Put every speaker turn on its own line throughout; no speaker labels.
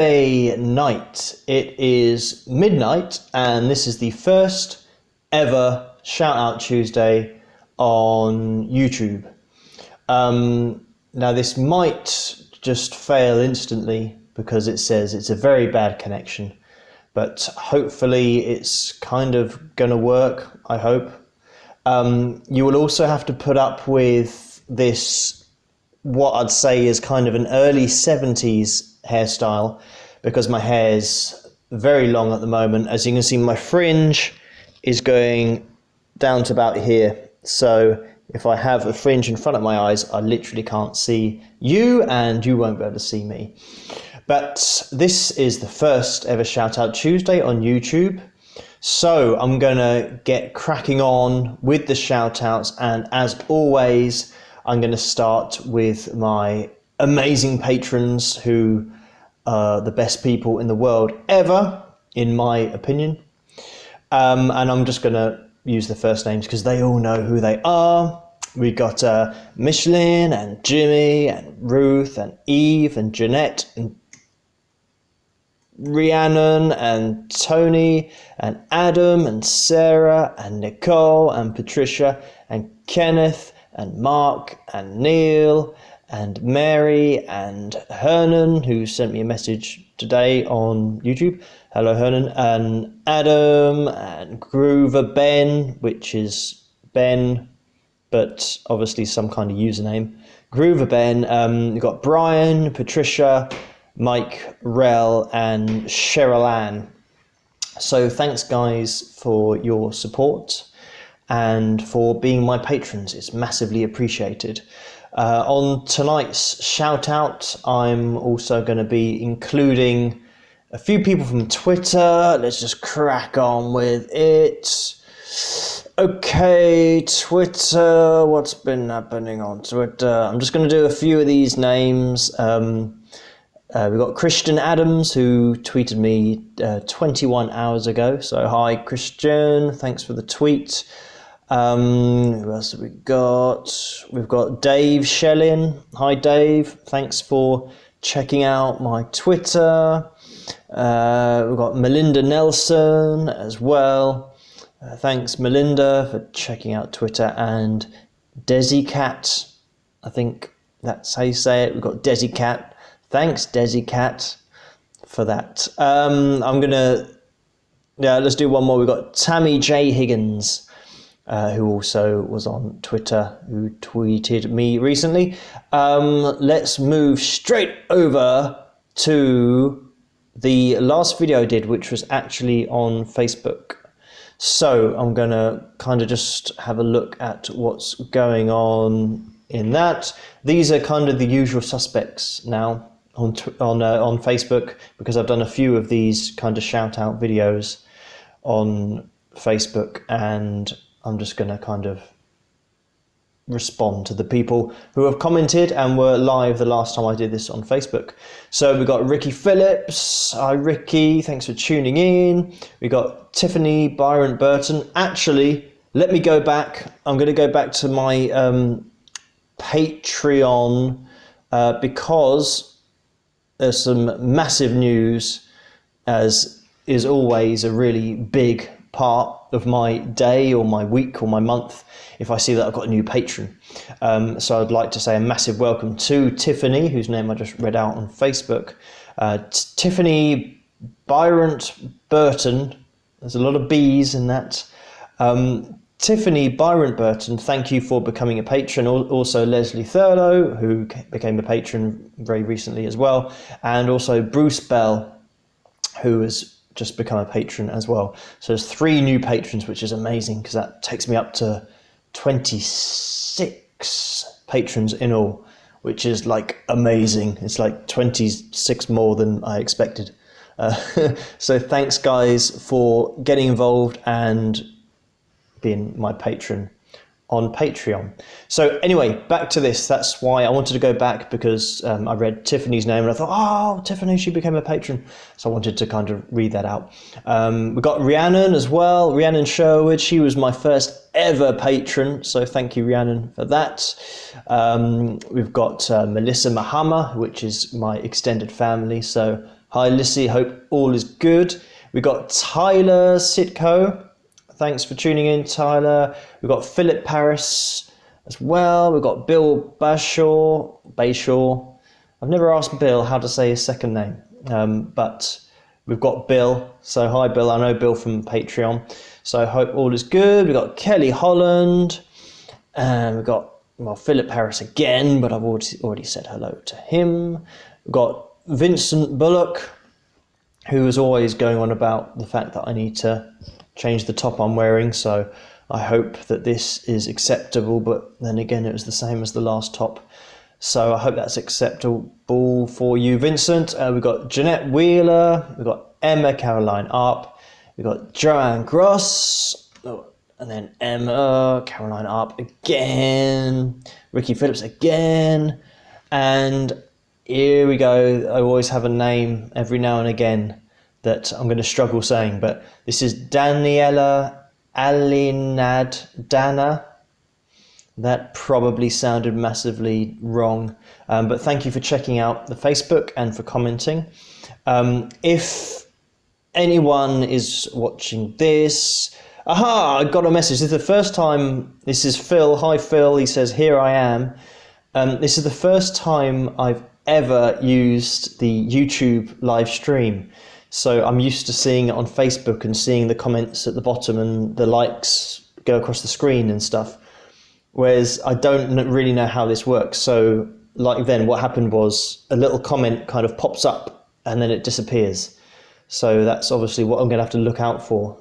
Night. It is midnight, and this is the first ever Shout Out Tuesday on YouTube. Now, this might just fail instantly because it says it's a very bad connection, but hopefully it's kind of going to work, I hope. You will also have to put up with this, what I'd say is kind of an early 70s hairstyle, because my hair's very long at the moment. As you can see, my fringe is going down to about here. So if I have a fringe in front of my eyes, I literally can't see you, and you won't be able to see me. But this is the first ever Shout Out Tuesday on YouTube. So I'm going to get cracking on with the shout outs, and as always, I'm going to start with my amazing patrons who are the best people in the world ever, in my opinion. And I'm just going to use the first names because they all know who they are. We got Michelin and Jimmy and Ruth and Eve and Jeanette and Rhiannon and Tony and Adam and Sarah and Nicole and Patricia and Kenneth and Mark and Neil and Mary and Hernan, who sent me a message today on YouTube. Hello, Hernan. And Adam and Groover Ben, which is Ben, but obviously some kind of username. Groover Ben. You've got Brian, Patricia, Mike, Rel, and Cheryl Ann. So thanks, guys, for your support and for being my patrons. It's massively appreciated. On tonight's shout out, I'm also going to be including a few people from Twitter. Let's just crack on with it. Okay, Twitter, what's been happening on Twitter? I'm just going to do a few of these names. We've got Christian Adams, who tweeted me 21 hours ago. So hi, Christian, thanks for the tweet. Who else have we got? We've got Dave Shellin. Hi, Dave. Thanks for checking out my Twitter. We've got Melinda Nelson as well. Thanks, Melinda, for checking out Twitter. And Desi Cat. I think that's how you say it. We've got Desi Cat. Thanks, Desi Cat, for that. Let's do one more. We've got Tammy J. Higgins, who also was on Twitter, who tweeted me recently. Let's move straight over to the last video I did, which was actually on Facebook. So I'm going to kind of just have a look at what's going on in that. These are kind of the usual suspects now on Facebook, because I've done a few of these kind of shout out videos on Facebook, and I'm just going to kind of respond to the people who have commented and were live the last time I did this on Facebook. So we got Ricky Phillips. Hi, Ricky. Thanks for tuning in. We got Tiffany Byron Burton. Actually, let me go back. I'm going to go back to my Patreon because there's some massive news, as is always a really big part of my day or my week or my month if I see that I've got a new patron. So I'd like to say a massive welcome to Tiffany, whose name I just read out on Facebook. Tiffany Byron Burton, there's a lot of B's in that. Tiffany Byron Burton, thank you for becoming a patron. Also Leslie Thurlow, who became a patron very recently as well. And also Bruce Bell, who has just become a patron as well. So there's 3 new patrons, which is amazing, because that takes me up to 26 patrons in all, which is like amazing. It's like 26 more than I expected. So thanks, guys, for getting involved and being my patron on Patreon. So anyway, back to this. That's why I wanted to go back, because I read Tiffany's name and I thought, oh, Tiffany, she became a patron. So I wanted to kind of read that out. We got Rhiannon as well, Rhiannon Sherwood. She was my first ever patron, so thank you, Rhiannon, for that. We've got Melissa Mahama, which is my extended family, so Hi Lissy, hope all is good. We got Tyler Sitko. Thanks for tuning in, Tyler. We've got Philip Paris as well. We've got Bill Bayshaw. I've never asked Bill how to say his second name, but we've got Bill. So hi Bill, I know Bill from Patreon. So I hope all is good. We've got Kelly Holland. And we've got Philip Paris again, but I've already said hello to him. We've got Vincent Bullock, who is always going on about the fact that I need to change the top I'm wearing, so I hope that this is acceptable, but then again it was the same as the last top, so I hope that's acceptable for you, Vincent. We've got Jeanette Wheeler, we've got Emma Caroline Arp, we've got Joanne Gross, and then Emma Caroline Arp again, Ricky Phillips again, and here we go. I always have a name every now and again that I'm going to struggle saying, but this is Daniela Alinad Dana. That probably sounded massively wrong, but thank you for checking out the Facebook and for commenting. If anyone is watching this, I got a message. This is the first time. This is Phil. Hi Phil. He says, here I am. This is the first time I've ever used the YouTube live stream, so I'm used to seeing it on Facebook and seeing the comments at the bottom and the likes go across the screen and stuff, whereas I don't really know how this works. So like then what happened was a little comment kind of pops up and then it disappears, so that's obviously what I'm going to have to look out for.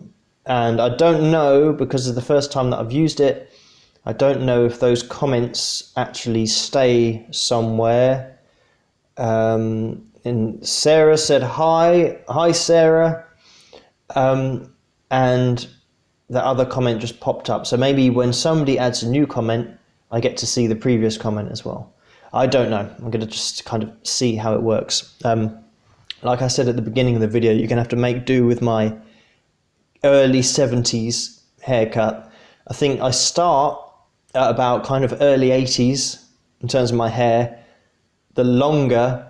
And I don't know, because it's the first time that I've used it, I don't know if those comments actually stay somewhere. And Sarah said hi Sarah, and the other comment just popped up, so maybe when somebody adds a new comment I get to see the previous comment as well. I don't know, I'm going to just kind of see how it works. Like I said at the beginning of the video, you're going to have to make do with my early 70s haircut. I think I start at about kind of early 80s in terms of my hair. The longer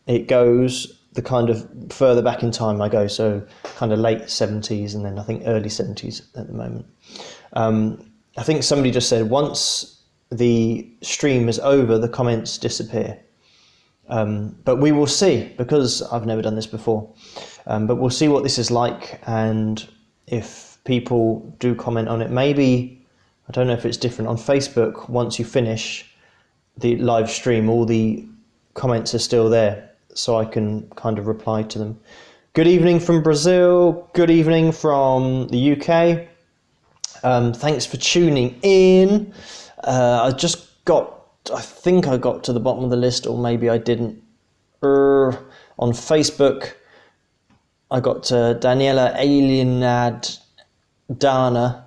it goes, the kind of further back in time I go, so kind of late 70s and then I think early 70s at the moment. I think somebody just said once the stream is over, the comments disappear. But we will see, because I've never done this before. But we'll see what this is like, and if people do comment on it. Maybe, I don't know if it's different on Facebook, once you finish the live stream, all the comments are still there, so I can kind of reply to them. Good evening from Brazil, good evening from the UK. Thanks for tuning in. I think I got to the bottom of the list, or maybe I didn't. On Facebook, I got to Daniela Alienad Dana,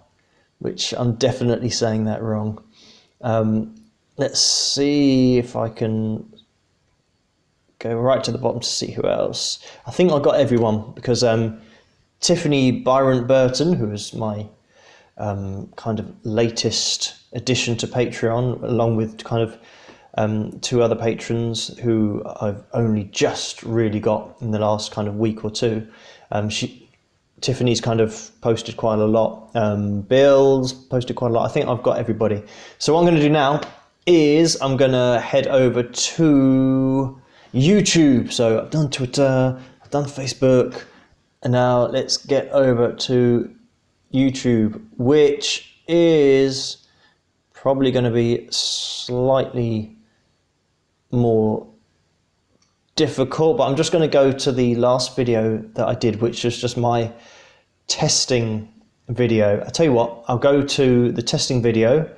which I'm definitely saying that wrong. Let's see if I can go right to the bottom to see who else. I think I got everyone, because Tiffany Byron Burton, who is my kind of latest addition to Patreon, along with kind of two other patrons who I've only just really got in the last kind of week or two. Tiffany's kind of posted quite a lot. Bill's posted quite a lot. I think I've got everybody. So what I'm going to do now is I'm going to head over to YouTube. So I've done Twitter, I've done Facebook, and now let's get over to YouTube, which is probably going to be slightly more difficult, but I'm just going to go to the last video that I did, which was just my testing video. I tell you what, I'll go to the testing video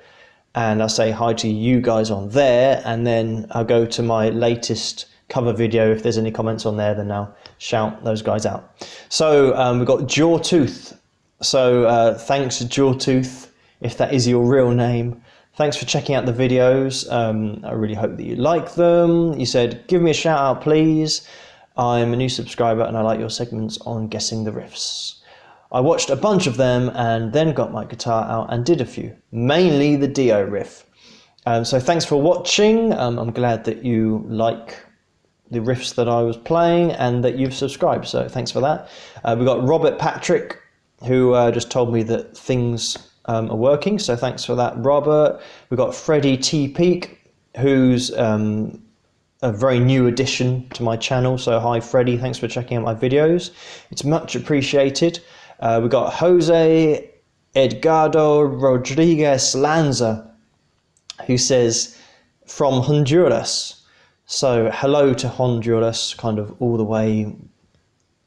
and I'll say hi to you guys on there, and then I'll go to my latest cover video. If there's any comments on there, then I'll shout those guys out. So we've got Jawtooth. So thanks to Jawtooth, if that is your real name. Thanks for checking out the videos. I really hope that you like them. You said, give me a shout out, please. I'm a new subscriber and I like your segments on guessing the riffs. I watched a bunch of them and then got my guitar out and did a few, mainly the Dio riff. So thanks for watching. I'm glad that you like the riffs that I was playing and that you've subscribed. So thanks for that. We got Robert Patrick, who just told me that things are working. So thanks for that, Robert. We got Freddie T Peak, who's a very new addition to my channel. So hi Freddie, thanks for checking out my videos. It's much appreciated. We got Jose Edgardo Rodriguez Lanza, who says from Honduras. So hello to Honduras, kind of all the way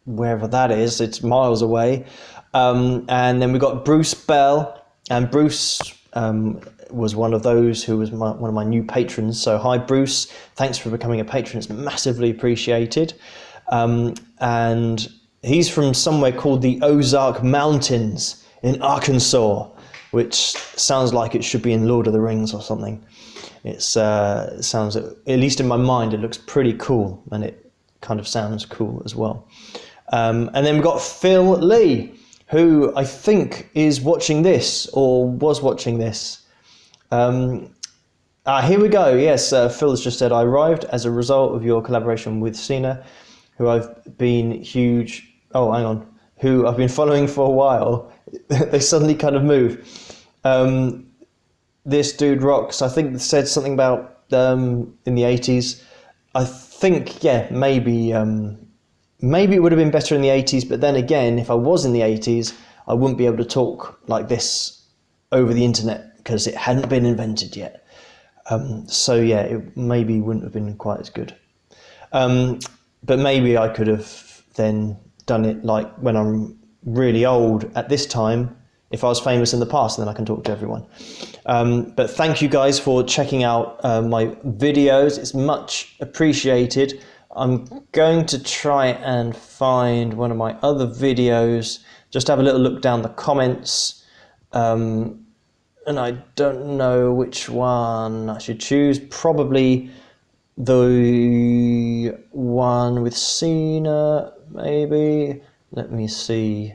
wherever that is. It's miles away. And then we got Bruce Bell, and Bruce was one of those who was one of my new patrons. So hi Bruce, thanks for becoming a patron. It's massively appreciated. And he's from somewhere called the Ozark Mountains in Arkansas, which sounds like it should be in Lord of the Rings or something. It sounds, at least in my mind, it looks pretty cool, and it kind of sounds cool as well. And then we've got Phil Lee, who I think is watching this, or was watching this. Here we go. Yes, Phil has just said, I arrived as a result of your collaboration with Cena, who I've been who I've been following for a while. They suddenly kind of move. This dude rocks. I think said something about in the 80s. I think, yeah, maybe it would have been better in the 80s, but then again, if I was in the 80s, I wouldn't be able to talk like this over the internet because it hadn't been invented yet. So yeah, it maybe wouldn't have been quite as good. But maybe I could have then done it like when I'm really old at this time, if I was famous in the past, then I can talk to everyone. But thank you guys for checking out my videos. It's much appreciated. I'm going to try and find one of my other videos, just have a little look down the comments. And I don't know which one I should choose. Probably the one with Cena, maybe. Let me see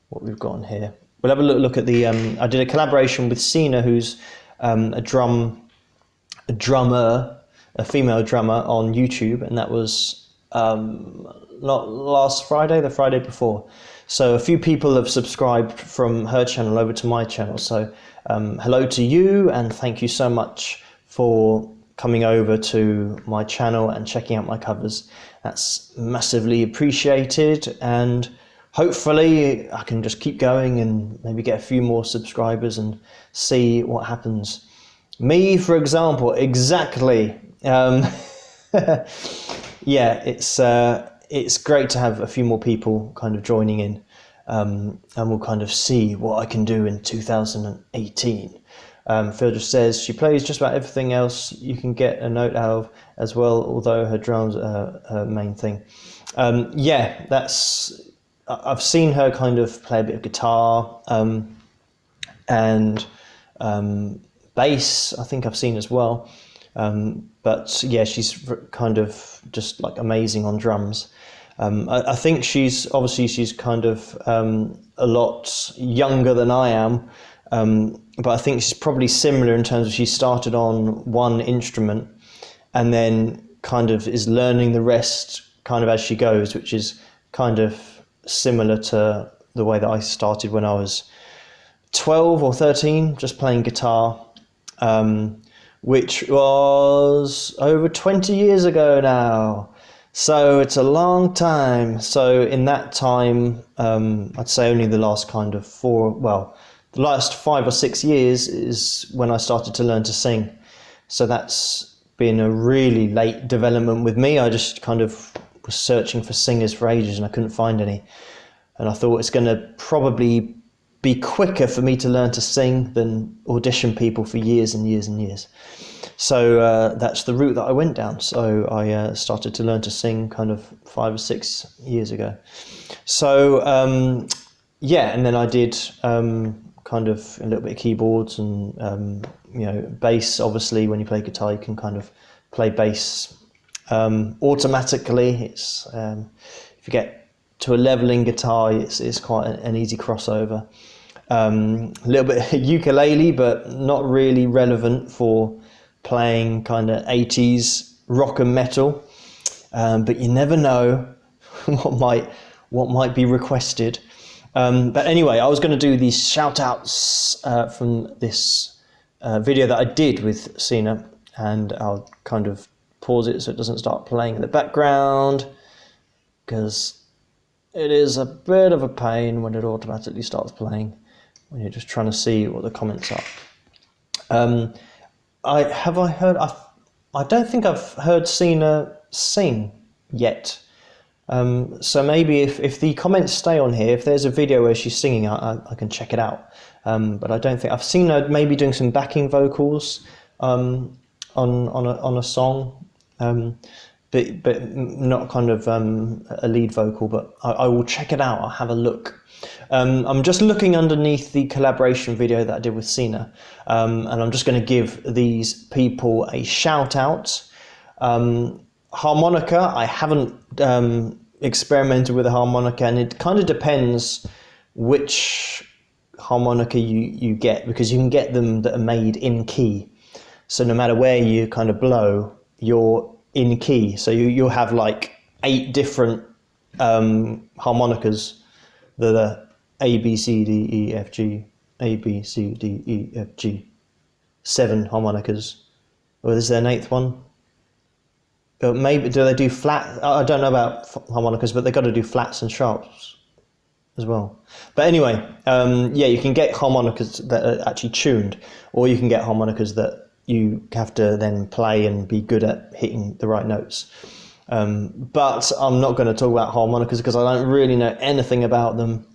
what we've got on here. We'll have a little look at the, I did a collaboration with Cena, who's a drummer, a female drummer on YouTube, and that was not last Friday, the Friday before. So a few people have subscribed from her channel over to my channel. So hello to you, and thank you so much for coming over to my channel and checking out my covers. That's massively appreciated, and hopefully I can just keep going and maybe get a few more subscribers and see what happens. Me, for example, exactly. Yeah, it's great to have a few more people kind of joining in, and we'll kind of see what I can do in 2018. Phil just says she plays just about everything else you can get a note out of as well, although her drums are her main thing. Yeah, I've seen her kind of play a bit of guitar and bass, I think I've seen as well. But yeah, she's kind of just like amazing on drums. I think she's kind of a lot younger than I am, but I think she's probably similar in terms of she started on one instrument and then kind of is learning the rest kind of as she goes, which is kind of similar to the way that I started when I was 12 or 13, just playing guitar, which was over 20 years ago now. So it's a long time. So in that time, I'd say only the last kind of the last 5 or 6 years is when I started to learn to sing. So that's been a really late development with me. I just kind of was searching for singers for ages and I couldn't find any. And I thought it's going to probably be quicker for me to learn to sing than audition people for years and years and years. So that's the route that I went down. So I started to learn to sing kind of 5 or 6 years ago. So yeah, and then I did kind of a little bit of keyboards and bass. Obviously, when you play guitar, you can kind of play bass automatically. It's if you get to a level in guitar, it's quite an easy crossover. A little bit of ukulele, but not really relevant for playing kind of 80s rock and metal. but you never know what might be requested. But anyway, I was going to do these shout outs from this video that I did with Sina, and I'll kind of pause it so it doesn't start playing in the background, because it is a bit of a pain when it automatically starts playing when you're just trying to see what the comments are. I don't think I've heard Sina sing yet. So maybe if the comments stay on here, if there's a video where she's singing, I can check it out. But I don't think I've seen her maybe doing some backing vocals on a song, but not kind of a lead vocal. But I will check it out. I'll have a look. I'm just looking underneath the collaboration video that I did with Sina, and I'm just going to give these people a shout out. Harmonica, I haven't experimented with a harmonica, and it kind of depends which harmonica you get, because you can get them that are made in key. So no matter where you kind of blow, you're in key. So you'll have like 8 different harmonicas that are A, B, C, D, E, F, G, A, B, C, D, E, F, G. 7 harmonicas. Or is there an 8th one? Maybe do they do flat? I don't know about harmonicas, but they've got to do flats and sharps as well. But anyway, yeah, you can get harmonicas that are actually tuned, or you can get harmonicas that you have to then play and be good at hitting the right notes. But I'm not going to talk about harmonicas because I don't really know anything about them.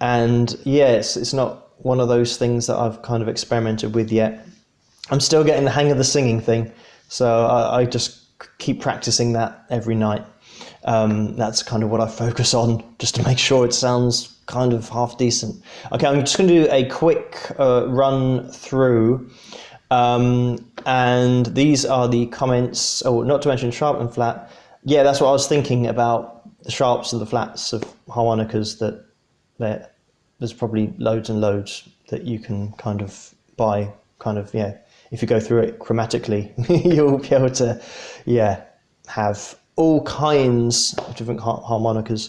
And yeah, it's not one of those things that I've kind of experimented with yet. I'm still getting the hang of the singing thing. So I just keep practicing that every night. That's kind of what I focus on, just to make sure it sounds kind of half decent. Okay, I'm just going to do a quick run through. And these are the comments, oh, not to mention sharp and flat. Yeah, that's what I was thinking about, the sharps and the flats of harmonicas, that there's probably loads and loads that you can kind of buy, kind of, yeah. If you go through it chromatically, you'll be able to, yeah, have all kinds of different harmonicas.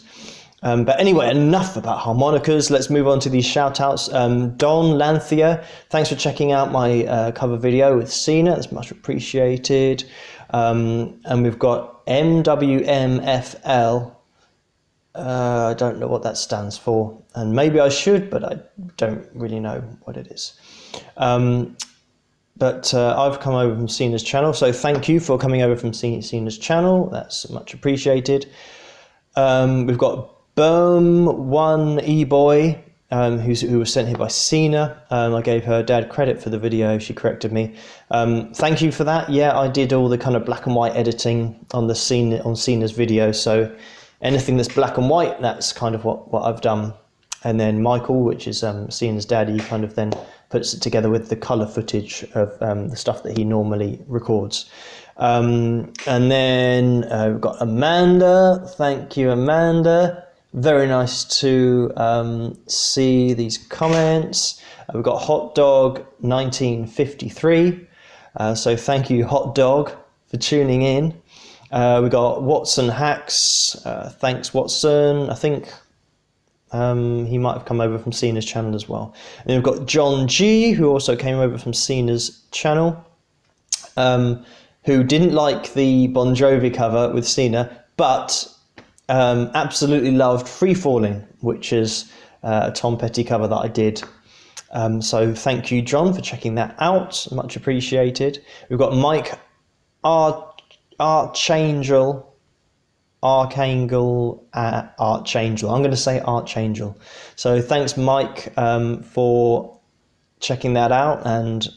But anyway, enough about harmonicas. Let's move on to these shout-outs. Don Lanthea, thanks for checking out my cover video with Sina. It's much appreciated. And we've got MWMFL. I don't know what that stands for, and maybe I should, but I don't really know what it is. But I've come over from Sina's channel, so thank you for coming over from Sina's channel. That's much appreciated. We've got Boom1eBoy, who was sent here by Sina. I gave her dad credit for the video. She corrected me. Thank you for that. Yeah, I did all the kind of black and white editing on Sina's video. So anything that's black and white, that's kind of what I've done. And then Michael, which is Sina's dad, he kind of then puts it together with the colour footage of the stuff that he normally records. And then we've got Amanda. Thank you, Amanda. Very nice to see these comments. We've got Hot Dog 1953. So thank you, Hot Dog, for tuning in. We've got Watson Hacks. Thanks, Watson. I think he might have come over from Sina's channel as well. And then we've got John G, who also came over from Sina's channel, who didn't like the Bon Jovi cover with Sina, but absolutely loved Free Falling, which is a Tom Petty cover that I did. So thank you, John, for checking that out. Much appreciated. We've got Mike Archangel. Archangel. I'm going to say Archangel. So thanks, Mike, for checking that out, and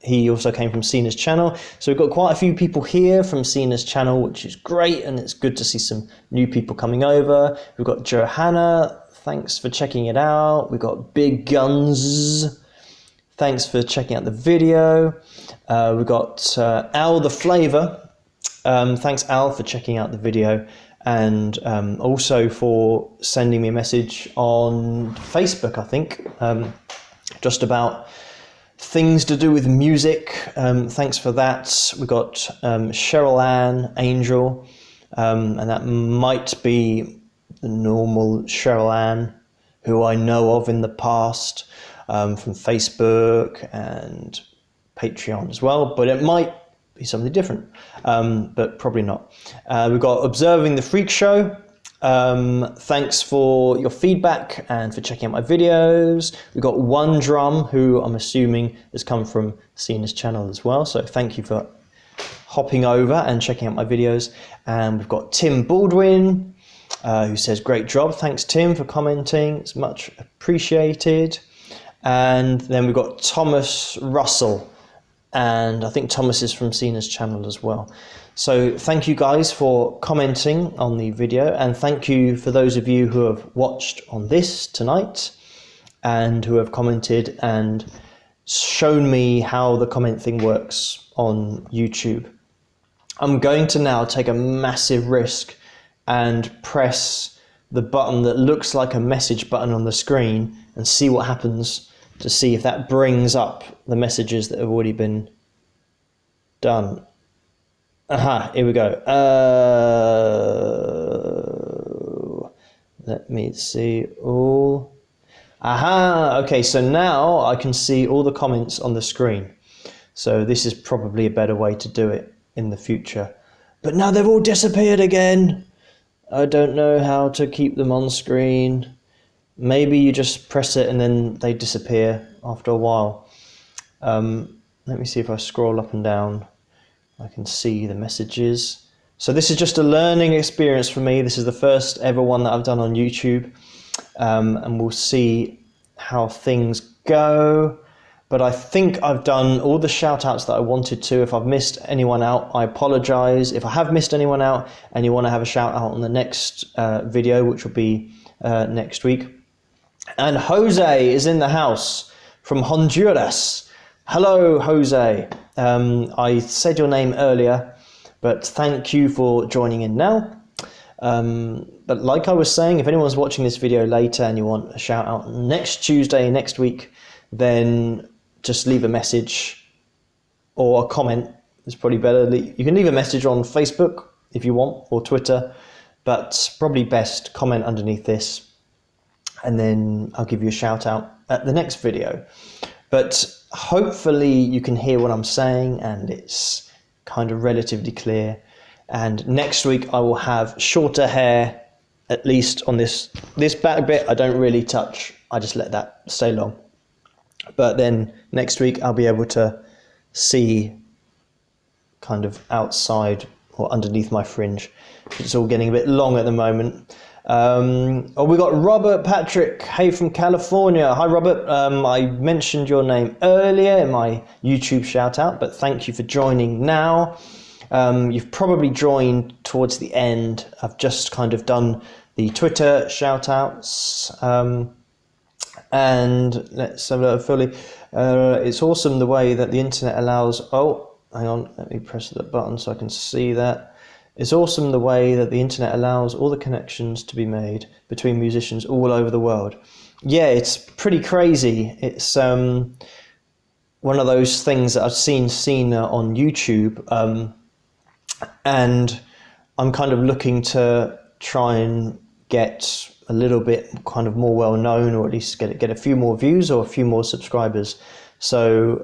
he also came from Sina's channel. So we've got quite a few people here from Sina's channel, which is great, and it's good to see some new people coming over. We've got Johanna. Thanks for checking it out. We've got Big Guns. Thanks for checking out the video. We've got Al the Flavor. Thanks, Al, for checking out the video, and also for sending me a message on Facebook, I think, just about things to do with music. Thanks for that. We got Cheryl Ann Angel, and that might be the normal Cheryl Ann who I know of in the past from Facebook and Patreon as well, but it might be something different, but probably not. We've got Observing the Freak Show. Thanks for your feedback and for checking out my videos. We've got One Drum, who I'm assuming has come from Cena's channel as well, so thank you for hopping over and checking out my videos. And we've got Tim Baldwin, who says great job. Thanks Tim for commenting, it's much appreciated. And then we've got Thomas Russell, and I think Thomas is from Cena's channel as well. So thank you guys for commenting on the video, and thank you for those of you who have watched on this tonight and who have commented and shown me how the comment thing works on YouTube. I'm going to now take a massive risk and press the button that looks like a message button on the screen and see what happens, to see if that brings up the messages that have already been done. Aha, here we go. Let me see all. Aha, okay, so now I can see all the comments on the screen. So this is probably a better way to do it in the future. But now they've all disappeared again. I don't know how to keep them on screen. Maybe you just press it and then they disappear after a while. Let me see if I scroll up and down. I can see the messages. So this is just a learning experience for me. This is the first ever one that I've done on YouTube. And we'll see how things go. But I think I've done all the shout outs that I wanted to. If I've missed anyone out, I apologize. If I have missed anyone out and you want to have a shout out on the next video, which will be next week. And Jose is in the house from Honduras. Hello, Jose. I said your name earlier, but thank you for joining in now. But like I was saying, if anyone's watching this video later and you want a shout out next Tuesday, next week, then just leave a message or a comment. It's probably better. You can leave a message on Facebook if you want, or Twitter, but probably best comment underneath this, and then I'll give you a shout out at the next video. But hopefully you can hear what I'm saying and it's kind of relatively clear. And next week I will have shorter hair, at least on this back bit. I don't really touch, I just let that stay long. But then next week I'll be able to see kind of outside or underneath my fringe. It's all getting a bit long at the moment. We got Robert Patrick, hey from California. Hi Robert, I mentioned your name earlier in my YouTube shout out, but thank you for joining now. You've probably joined towards the end. I've just kind of done the Twitter shout outs. And let's have a look fully. It's awesome the way that the internet allows, oh, hang on, let me press the button so I can see that. It's awesome the way that the internet allows all the connections to be made between musicians all over the world. Yeah, it's pretty crazy. It's one of those things that I've seen on YouTube, and I'm kind of looking to try and get a little bit kind of more well known, or at least get a few more views or a few more subscribers. So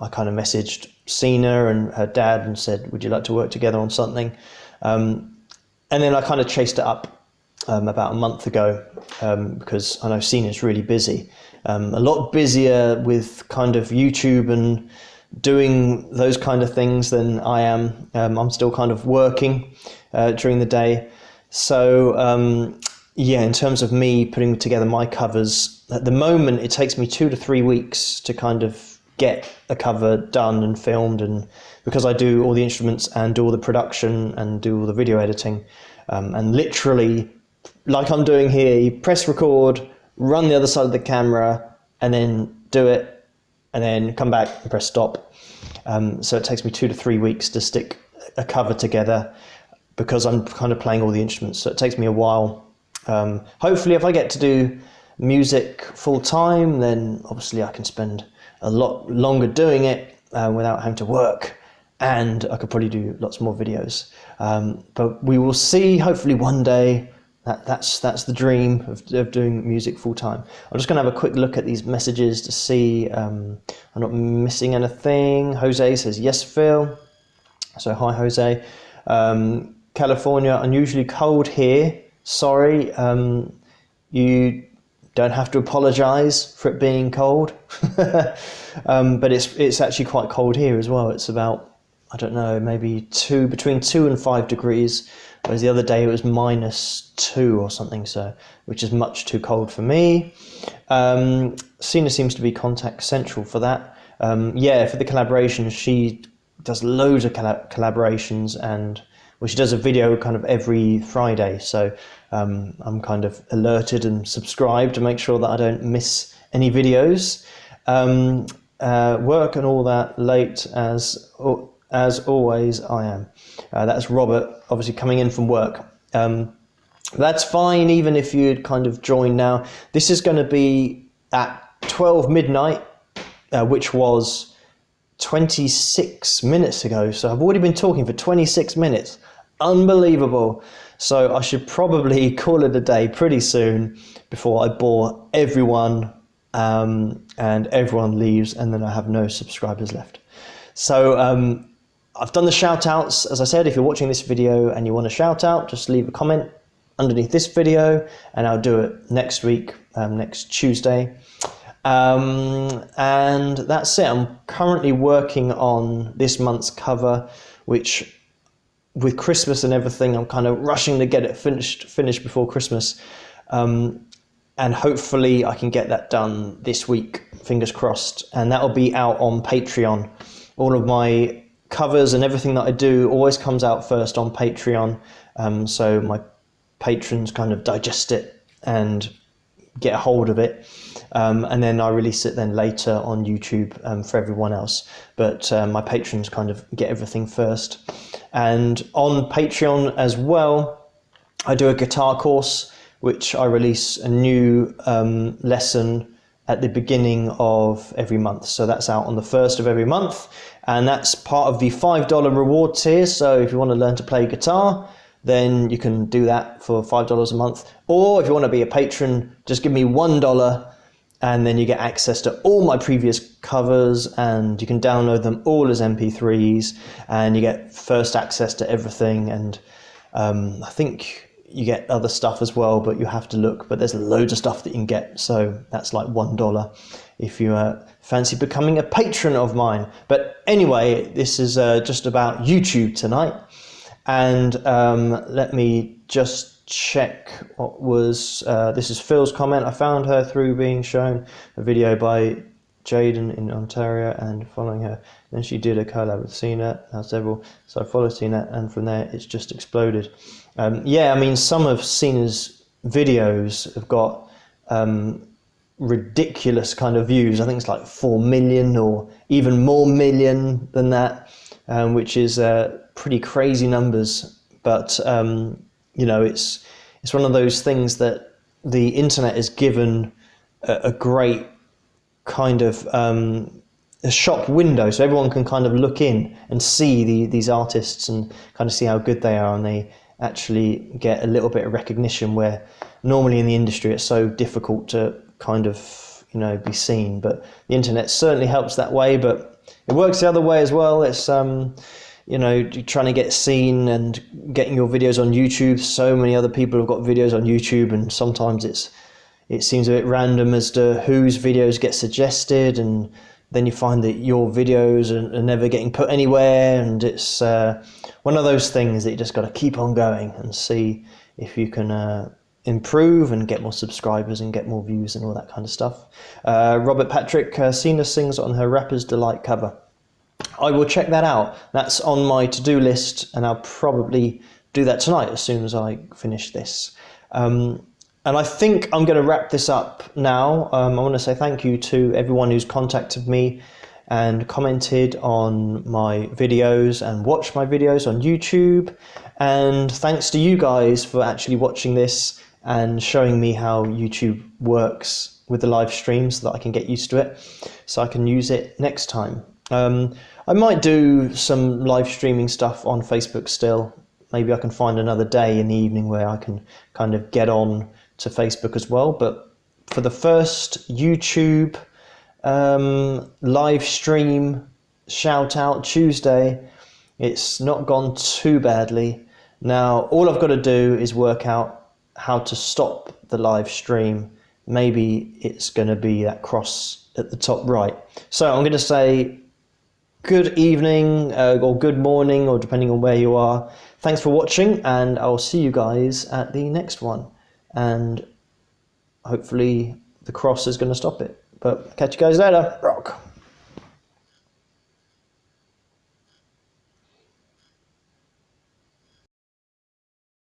I kind of messaged Cena and her dad and said, would you like to work together on something? And then I kind of chased it up about a month ago, because I know Cena's really busy, a lot busier with kind of YouTube and doing those kind of things than I am. I'm still kind of working during the day. So yeah, in terms of me putting together my covers, at the moment it takes me 2 to 3 weeks to kind of get a cover done and filmed, and because I do all the instruments and do all the production and do all the video editing, and literally, like I'm doing here, you press record, run the other side of the camera, and then do it, and then come back and press stop. So it takes me 2 to 3 weeks to stick a cover together, because I'm kind of playing all the instruments, so it takes me a while. Hopefully if I get to do music full time, then obviously I can spend a lot longer doing it without having to work, and I could probably do lots more videos. But we will see. Hopefully one day. That's the dream of doing music full time. I'm just going to have a quick look at these messages to see I'm not missing anything. Jose says, yes, Phil. So hi, Jose. California, unusually cold here. Sorry, you don't have to apologize for it being cold. But it's actually quite cold here as well. It's about, I don't know, maybe between 2 and 5 degrees. Whereas the other day it was -2 or something, so which is much too cold for me. Sina seems to be contact central for that. Yeah, for the collaborations, she does loads of collaborations, and well, she does a video kind of every Friday. So I'm kind of alerted and subscribed to make sure that I don't miss any videos. Work and all that late as always I am. That's Robert, obviously coming in from work. That's fine, even if you'd kind of join now. This is going to be at 12 midnight, which was 26 minutes ago. So I've already been talking for 26 minutes. Unbelievable. So I should probably call it a day pretty soon before I bore everyone and everyone leaves, and then I have no subscribers left. So I've done the shout outs. As I said, if you're watching this video and you want to shout out, just leave a comment underneath this video and I'll do it next week, next Tuesday. And that's it. I'm currently working on this month's cover, which with Christmas and everything, I'm kind of rushing to get it finished before Christmas. And hopefully I can get that done this week, fingers crossed. And that'll be out on Patreon. All of my covers and everything that I do always comes out first on Patreon, so my patrons kind of digest it and get a hold of it, and then I release it then later on YouTube for everyone else. But my patrons kind of get everything first. And on Patreon as well, I do a guitar course, which I release a new lesson at the beginning of every month. So that's out on the 1st of every month, and that's part of the $5 reward tier. So if you want to learn to play guitar, then you can do that for $5 a month. Or if you want to be a patron, just give me $1 and then you get access to all my previous covers, and you can download them all as MP3s, and you get first access to everything. And I think you get other stuff as well, but you have to look. But there's loads of stuff that you can get, so that's like $1 if you fancy becoming a patron of mine. But anyway, this is just about YouTube tonight. And let me just check what was, this is Phil's comment. I found her through being shown a video by Jaden in Ontario and following her. Then she did a collab with Sina, several. So I followed Sina, and from there it's just exploded. Yeah, I mean, some of Sina's videos have got ridiculous kind of views. I think it's like 4 million or even more million than that, which is pretty crazy numbers. But you know, it's one of those things that the internet has given a great kind of a shop window, so everyone can kind of look in and see these artists and kind of see how good they are, and they actually get a little bit of recognition, where normally in the industry it's so difficult to kind of, you know, be seen. But the internet certainly helps that way, but it works the other way as well. It's you know, trying to get seen and getting your videos on YouTube. So many other people have got videos on YouTube, and sometimes it seems a bit random as to whose videos get suggested, and then you find that your videos are never getting put anywhere. And it's one of those things that you just got to keep on going and see if you can improve and get more subscribers and get more views and all that kind of stuff. Robert Patrick, Sina sings on her Rapper's Delight cover. I will check that out. That's on my to-do list, and I'll probably do that tonight as soon as I finish this. And I think I'm going to wrap this up now. I want to say thank you to everyone who's contacted me and commented on my videos and watched my videos on YouTube. And thanks to you guys for actually watching this and showing me how YouTube works with the live stream so that I can get used to it, so I can use it next time. I might do some live streaming stuff on Facebook still. Maybe I can find another day in the evening where I can kind of get on to Facebook as well. But for the first YouTube live stream shout out Tuesday, it's not gone too badly. Now all I've got to do is work out how to stop the live stream. Maybe it's going to be that cross at the top right. So I'm going to say good evening or good morning, or depending on where you are. Thanks for watching, and I'll see you guys at the next one. And hopefully the cross is going to stop it. But catch you guys later.